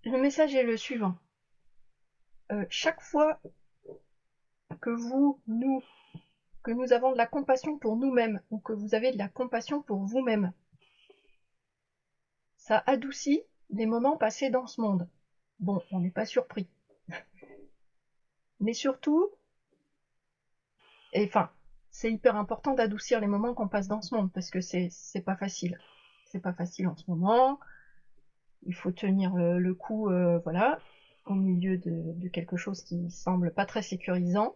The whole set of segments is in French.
le message est le suivant. Chaque fois que que nous avons de la compassion pour nous-mêmes, ou que vous avez de la compassion pour vous-même, ça adoucit les moments passés dans ce monde. Bon, on n'est pas surpris. Mais surtout, c'est hyper important d'adoucir les moments qu'on passe dans ce monde, parce que c'est pas facile. C'est pas facile en ce moment. Il faut tenir le coup, voilà, au milieu de quelque chose qui semble pas très sécurisant.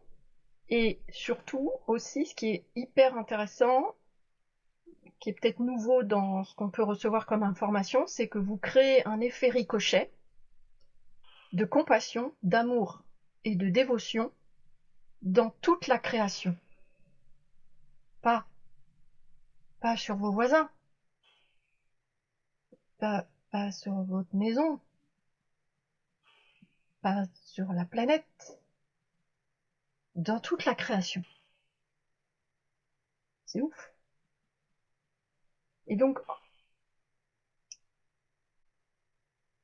Et surtout, aussi, ce qui est hyper intéressant, qui est peut-être nouveau dans ce qu'on peut recevoir comme information, c'est que vous créez un effet ricochet de compassion, d'amour et de dévotion dans toute la création. Pas sur vos voisins, pas sur votre maison, pas sur la planète, dans toute la création. C'est ouf. Et donc,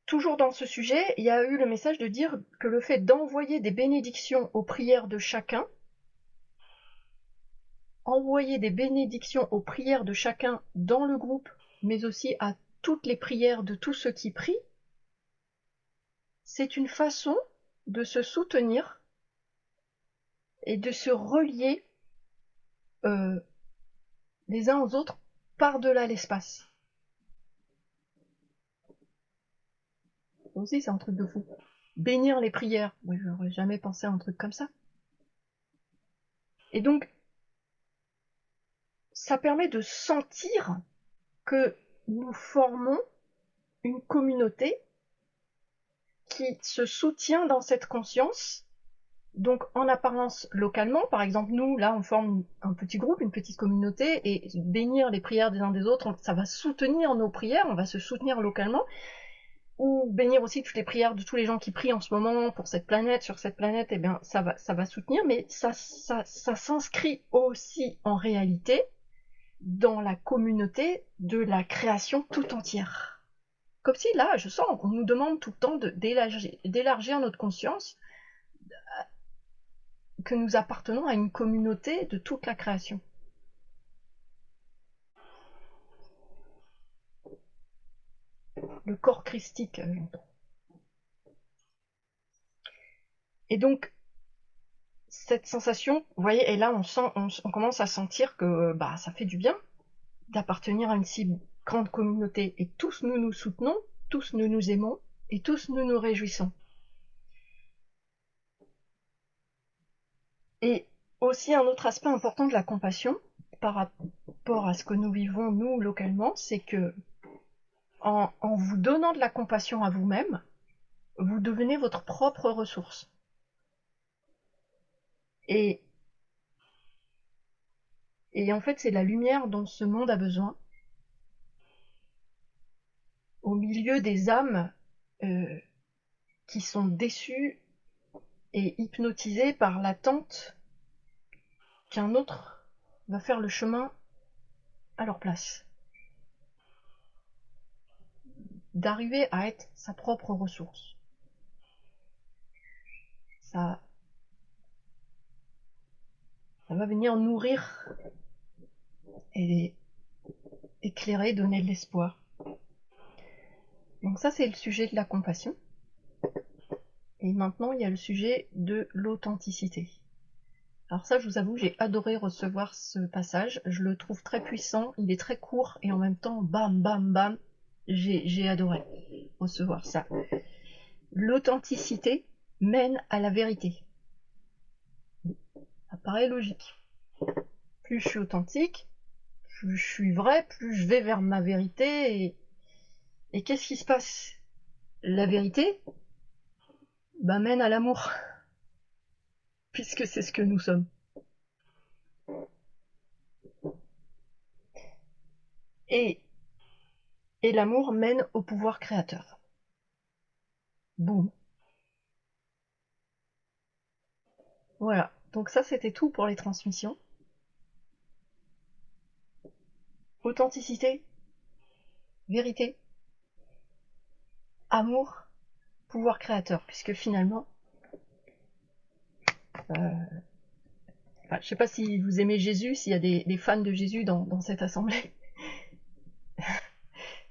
toujours dans ce sujet, il y a eu le message de dire que le fait d'envoyer des bénédictions aux prières de chacun, envoyer des bénédictions aux prières de chacun dans le groupe, mais aussi à toutes les prières de tous ceux qui prient, c'est une façon de se soutenir et de se relier les uns aux autres par-delà l'espace. Aussi, c'est un truc de fou. Bénir les prières. Moi, j'aurais jamais pensé à un truc comme ça. Et donc, ça permet de sentir que nous formons une communauté qui se soutient dans cette conscience. Donc, en apparence, localement, par exemple, nous, là, on forme un petit groupe, une petite communauté, et bénir les prières des uns des autres, ça va soutenir nos prières, on va se soutenir localement, ou bénir aussi toutes les prières de tous les gens qui prient en ce moment pour cette planète, sur cette planète, eh bien, ça va soutenir, mais ça s'inscrit aussi, en réalité, dans la communauté de la création tout entière. Comme si, là, je sens qu'on nous demande tout le temps d'élargir notre conscience, que nous appartenons à une communauté de toute la création. Le corps christique, j'entends. Et donc, cette sensation, vous voyez, et là on commence à sentir que ça fait du bien d'appartenir à une si grande communauté. Et tous nous nous soutenons, tous nous nous aimons, et tous nous nous réjouissons. Et aussi un autre aspect important de la compassion, par rapport à ce que nous vivons, nous, localement, c'est que en vous donnant de la compassion à vous-même, vous devenez votre propre ressource. Et en fait, c'est la lumière dont ce monde a besoin, au milieu des âmes qui sont déçues et hypnotisées par l'attente qu'un autre va faire le chemin à leur place. D'arriver à être sa propre ressource. Ça va venir nourrir et éclairer, donner de l'espoir. Donc ça, c'est le sujet de la compassion. Et maintenant, il y a le sujet de l'authenticité. Alors ça, je vous avoue, j'ai adoré recevoir ce passage. Je le trouve très puissant, il est très court, et en même temps, bam, bam, bam, j'ai adoré recevoir ça. L'authenticité mène à la vérité. Ça paraît logique. Plus je suis authentique, plus je suis vrai, plus je vais vers ma vérité, et qu'est-ce qui se passe? La vérité mène à l'amour, puisque c'est ce que nous sommes. Et l'amour mène au pouvoir créateur. Boum. Voilà, donc ça c'était tout pour les transmissions. Authenticité, vérité, amour, pouvoir créateur, puisque finalement, enfin, je sais pas si vous aimez Jésus, s'il y a des fans de Jésus dans cette assemblée,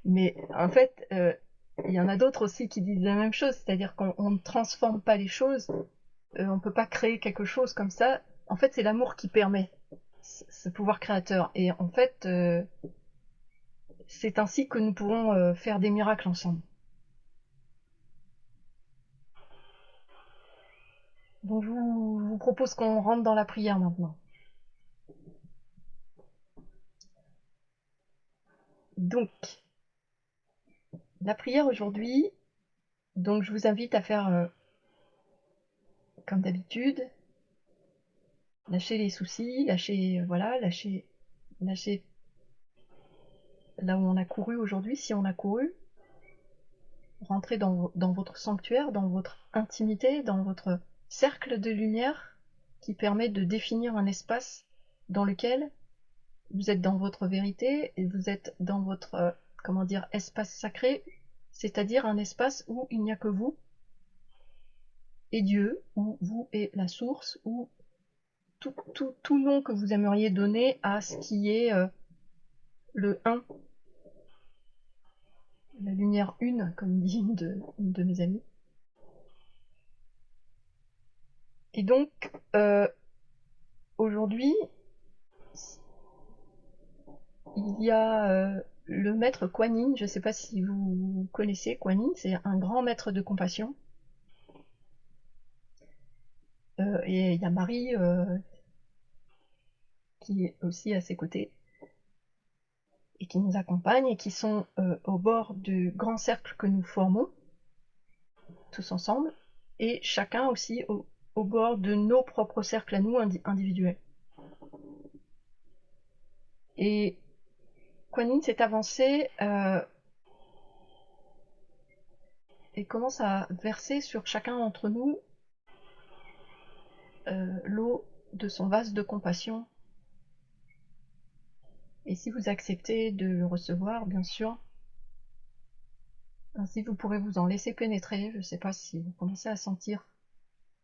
mais en fait, il y en a d'autres aussi qui disent la même chose, c'est-à-dire qu'on ne transforme pas les choses, on peut pas créer quelque chose comme ça. En fait, c'est l'amour qui permet ce pouvoir créateur. Et en fait, c'est ainsi que nous pourrons faire des miracles ensemble. Donc je vous propose qu'on rentre dans la prière maintenant. Donc, la prière aujourd'hui, donc je vous invite à faire comme d'habitude, lâcher les soucis, lâcher, voilà, lâcher là où on a couru aujourd'hui, si on a couru, rentrer dans votre sanctuaire, dans votre intimité, dans votre cercle de lumière qui permet de définir un espace dans lequel vous êtes dans votre vérité et vous êtes dans votre, comment dire, espace sacré, c'est-à-dire un espace où il n'y a que vous et Dieu, où vous et la source, ou tout nom que vous aimeriez donner à ce qui est le un, la lumière une, comme dit une de mes amies. Et donc, aujourd'hui, il y a le maître Kuan Yin, je ne sais pas si vous connaissez Kuan Yin, c'est un grand maître de compassion. Et il y a Marie qui est aussi à ses côtés et qui nous accompagne et qui sont au bord du grand cercle que nous formons tous ensemble et chacun aussi au bord de nos propres cercles à nous individuels. Et Kuan Yin s'est avancé et commence à verser sur chacun d'entre nous l'eau de son vase de compassion. Et si vous acceptez de le recevoir, bien sûr, ainsi vous pourrez vous en laisser pénétrer. Je ne sais pas si vous commencez à sentir,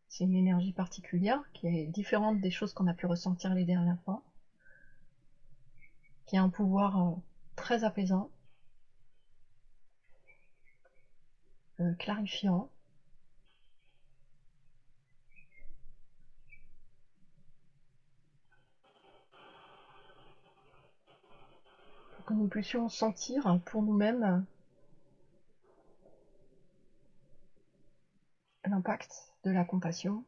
c'est une énergie particulière qui est différente des choses qu'on a pu ressentir les dernières fois, qui a un pouvoir très apaisant, clarifiant. Pour que nous puissions sentir pour nous-mêmes l'impact de la compassion.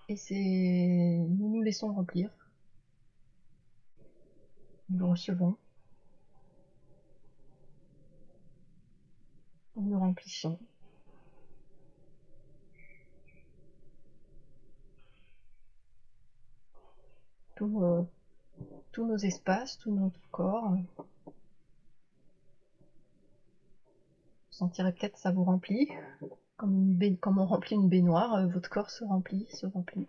Et nous nous laissons remplir. Nous le recevons. Nous le remplissons. Tous nos espaces, tout notre corps. Vous sentirez peut-être ça vous remplit. Comme on remplit une baignoire, votre corps se remplit, se remplit.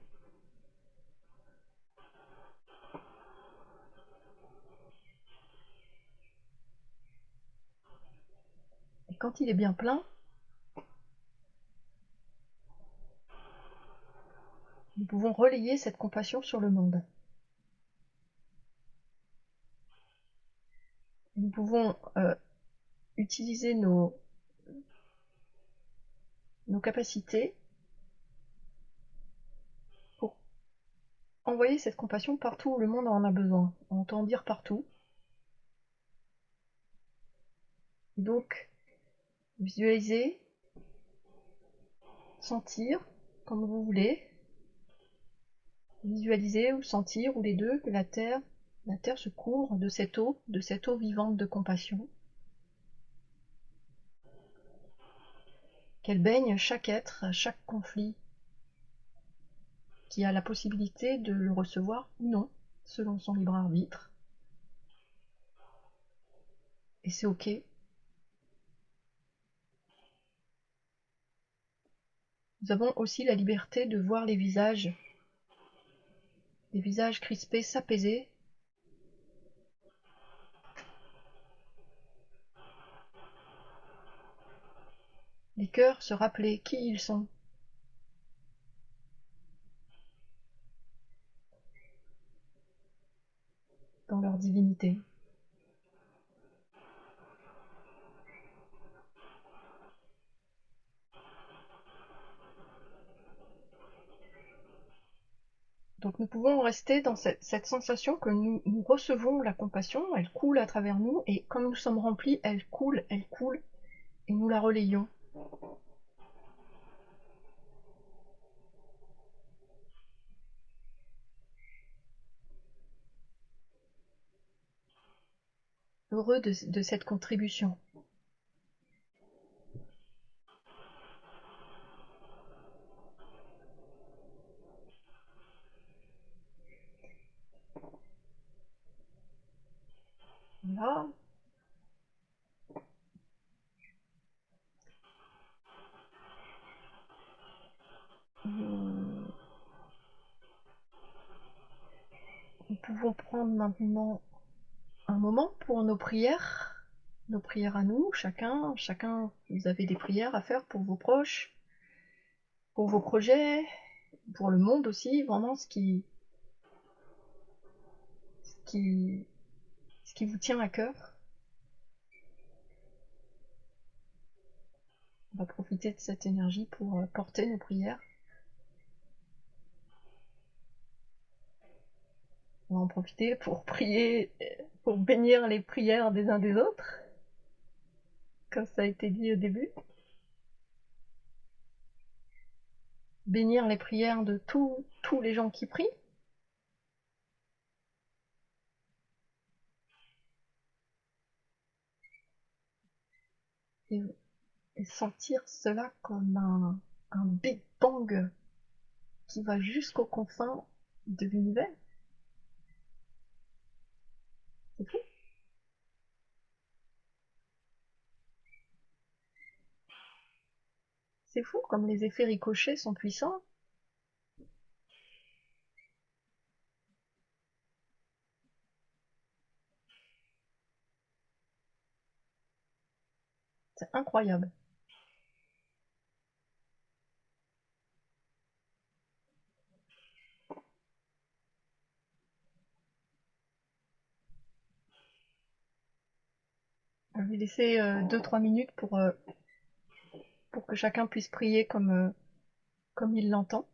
Et quand il est bien plein, nous pouvons relayer cette compassion sur le monde. Nous pouvons utiliser nos capacités pour envoyer cette compassion partout où le monde en a besoin. On entend dire partout. Donc, visualiser, sentir, comme vous voulez. Visualiser ou sentir, ou les deux, que la terre se couvre de cette eau vivante de compassion. Qu'elle baigne chaque être, chaque conflit, qui a la possibilité de le recevoir ou non, selon son libre arbitre. Et c'est ok. Nous avons aussi la liberté de voir les visages crispés s'apaiser. Les cœurs se rappeler qui ils sont. Dans leur divinité. Donc nous pouvons rester dans cette sensation que nous recevons la compassion, elle coule à travers nous, et comme nous sommes remplis, elle coule, et nous la relayons. Heureux de cette contribution. Voilà. Nous pouvons prendre maintenant un moment pour nos prières à nous, chacun, vous avez des prières à faire pour vos proches, pour vos projets, pour le monde aussi, vraiment ce qui vous tient à cœur. On va profiter de cette énergie pour porter nos prières. On va en profiter pour prier, pour bénir les prières des uns des autres, comme ça a été dit au début. Bénir les prières de tous les gens qui prient. Et sentir cela comme un Big Bang qui va jusqu'aux confins de l'univers. C'est fou. C'est fou comme les effets ricochets sont puissants. C'est incroyable. Je vais laisser 2-3 minutes pour que chacun puisse prier comme il l'entend.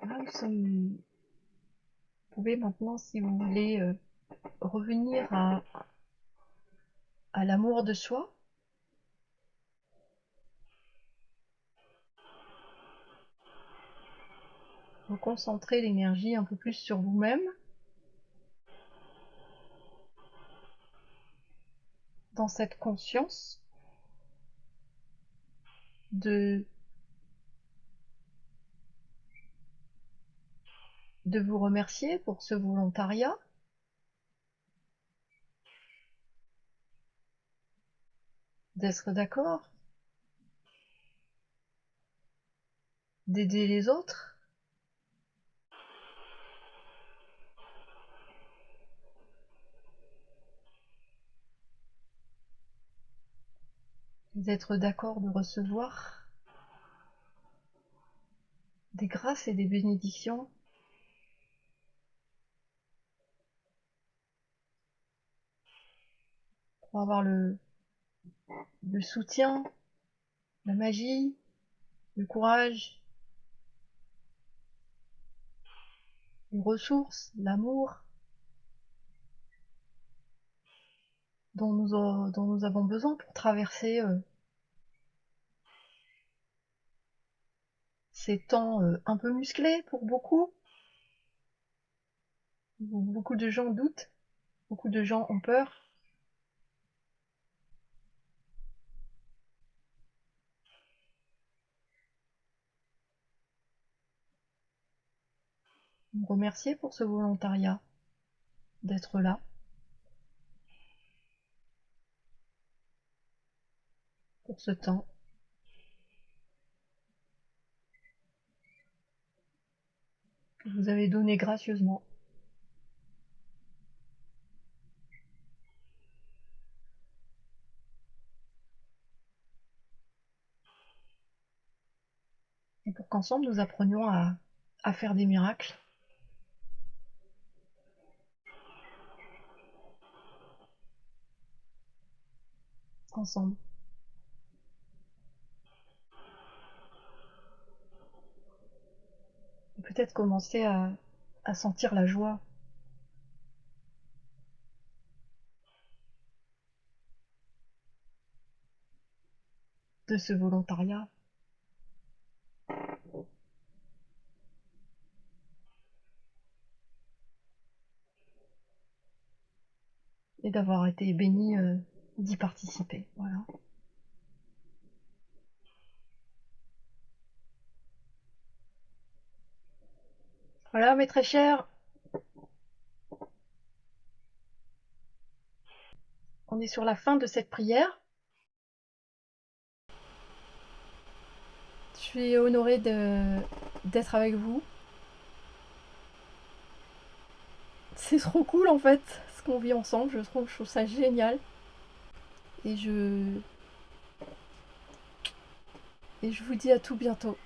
Là, vous pouvez maintenant, si vous voulez, revenir à l'amour de soi. Reconcentrer l'énergie un peu plus sur vous-même. dans cette conscience de vous remercier pour ce volontariat, d'être d'accord, d'aider les autres, d'être d'accord de recevoir des grâces et des bénédictions, pour avoir le soutien, la magie, le courage, les ressources, l'amour dont nous avons besoin pour traverser ces temps un peu musclés pour beaucoup. Beaucoup de gens doutent, beaucoup de gens ont peur. Vous remercier pour ce volontariat, d'être là. Pour ce temps. Que vous avez donné gracieusement. Et pour qu'ensemble nous apprenions à faire des miracles. Ensemble. Et peut-être commencer à sentir la joie. De ce volontariat. Et d'avoir été béni d'y participer. Voilà. Voilà, mes très chers. On est sur la fin de cette prière. Je suis honorée d'être avec vous. C'est trop cool en fait, ce qu'on vit ensemble, je trouve ça génial. Et je vous dis à tout bientôt.